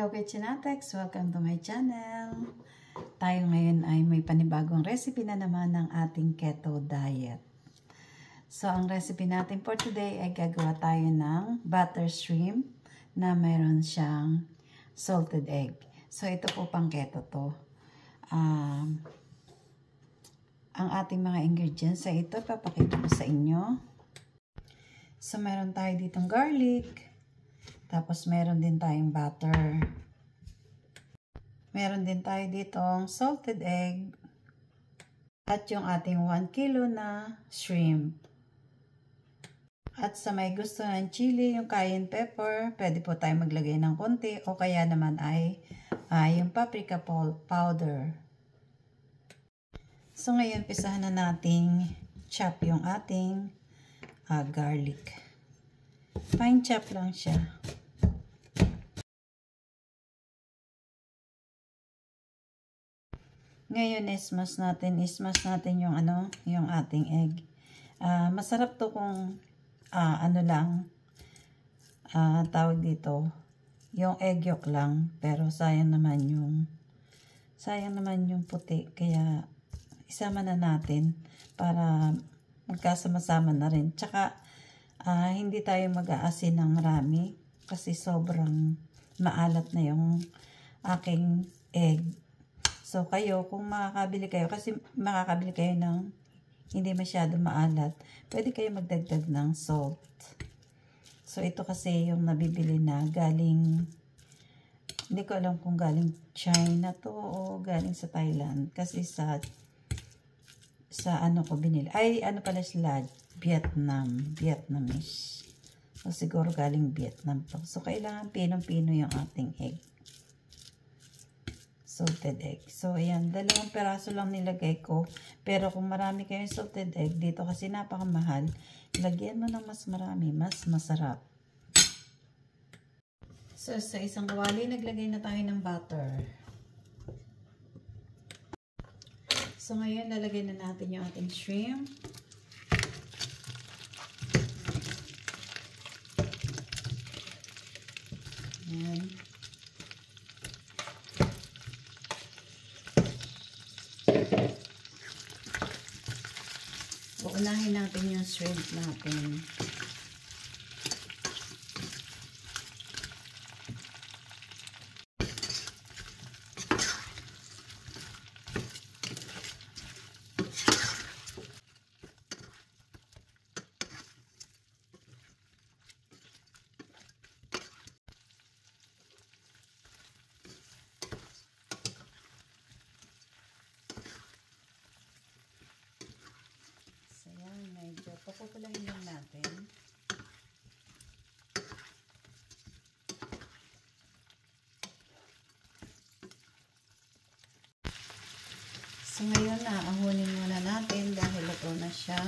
Hello Kitchenatex! Welcome to my channel! Tayo ngayon ay may panibagong recipe na naman ng ating keto diet. So, ang recipe natin for today ay gagawa tayo ng butter shrimp na mayroon siyang salted egg. So, ito po pang keto to. Ang ating mga ingredients ay ito, papakita ko sa inyo. So, mayroon tayo ditong garlic. Tapos, meron din tayong butter. Meron din tayo ditong salted egg. At yung ating 1 kilo na shrimp. At sa may gusto ng chili, yung cayenne pepper, pwede po tayo maglagay ng konti. O kaya naman ay yung paprika powder. So, ngayon, pisahan na nating chop yung ating garlic. Fine chop lang siya. Ngayon, ismash natin yung yung ating egg. Masarap to kung tawag dito, yung egg yolk lang, pero sayang naman yung puti, kaya isama na natin para magkasama-sama na rin. Tsaka hindi tayo mag-aasin ng marami kasi sobrang maalat na yung aking egg. So, kayo, kung makakabili kayo ng hindi masyado maalat, pwede kayo magdagdag ng salt. So, ito kasi yung nabibili na galing, hindi ko alam kung galing China to o galing sa Thailand. Kasi sa ko binili. Pala sila, Vietnamese. So, siguro galing Vietnam to. So, kailangan pinong-pino yung ating egg. Salted egg. So, ayan, 2 peraso lang nilagay ko. Pero kung marami kayong salted egg, dito kasi napakamahal, lagyan mo ng mas marami, mas masarap. So, sa isang kawali, naglagay na tayo ng butter. So, ngayon, lalagay na natin yung ating shrimp. Ayan. Uunahin natin yung shrimp natin. Medyo papupulahin lang natin. So, ngayon aahunin muna natin dahil ito na siya.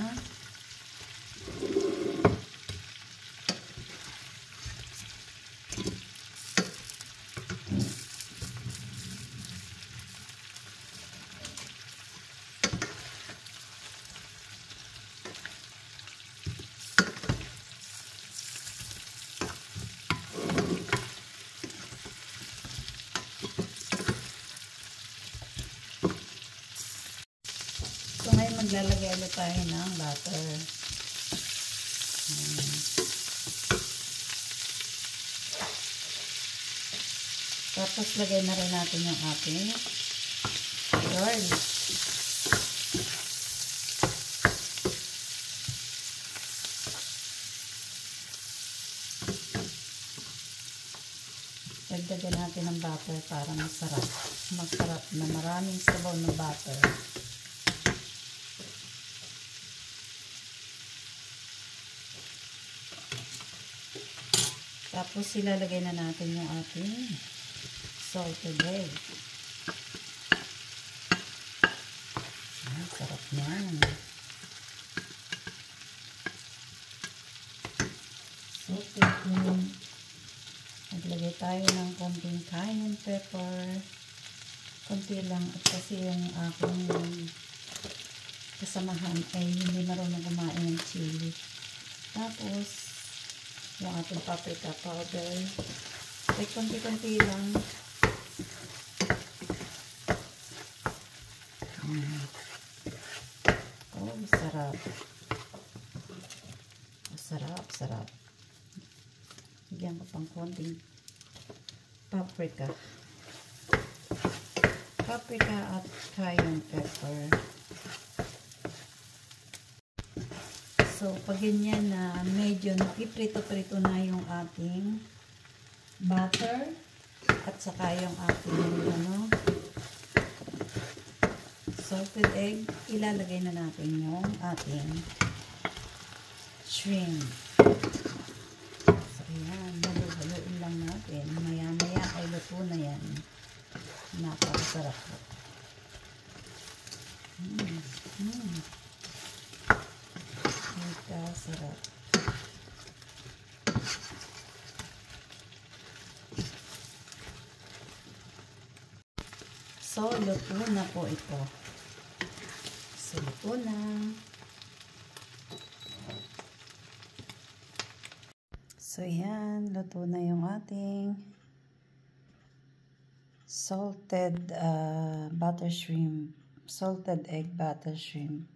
So, ngayon maglalagay ulit tayo ng butter. Tapos, lagay na rin natin yung ating garlic. Dagdagan natin ng butter para masarap. Masarap na maraming sabaw ng butter. Tapos, ilalagay na natin yung ating salted egg. Sarap yan. Salted egg. Naglagay tayo ng konting cayenne pepper. Konti lang. At kasi yung aking kasamahan ay hindi marunong kumain ng chili. Tapos, yung ating paprika powder. Ay, konti-konti lang. Oh, sarap. Sarap, sarap. Bigyan ko pang konting paprika. Paprika at cayenne pepper. So, pag ganyan na medyo nakiprito-prito na yung ating butter at saka yung ating salted egg, ilalagay na natin yung ating shrimp. So, ayan, haluin lang natin. Maya-maya ay luto na yan. Napakasarap po. Sarap. So, luto na po ito. So, luto na. So, yan. Luto na yung ating salted butter shrimp. Salted egg butter shrimp.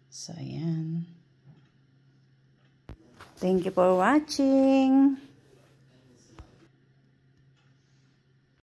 So, yan. Thank you for watching.